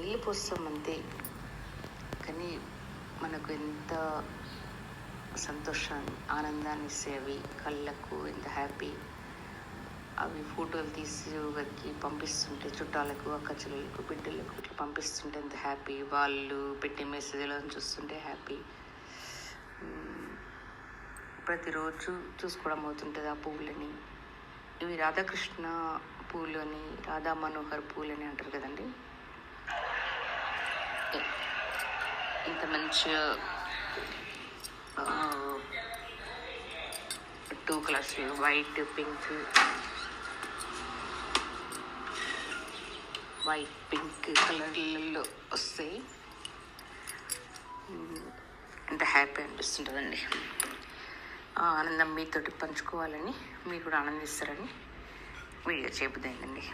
నీళ్ళు పోస్తాం అంతే, కానీ మనకు ఎంత సంతోషాన్ని ఆనందాన్ని ఇస్తాయి కళ్ళకు. ఎంత హ్యాపీ అవి ఫోటోలు తీసి ఒకరికి పంపిస్తుంటే, చుట్టాలకు, అక్క చెల్లెలకు, బిడ్డలకు ఇట్లా పంపిస్తుంటే ఎంత హ్యాపీ. వాళ్ళు పెట్టే మెసేజ్లను చూస్తుంటే హ్యాపీ. ప్రతిరోజు చూసుకోవడం అవుతుంటుంది ఆ పువ్వులని. ఇవి రాధాకృష్ణ పూలు అని, రాధా మనోహర్ పూలు అని అంటారు కదండి. ఇంత మంచిగా 2 కలర్స్ వైట్ పింక్ కలర్లలో వస్తాయి. ఎంత హ్యాపీ అనిపిస్తుంటుందండి. ఆనందం మీతోటి పంచుకోవాలని, మీరు కూడా ఆనందిస్తారని వీడియో చేయబుద్దయిందండి.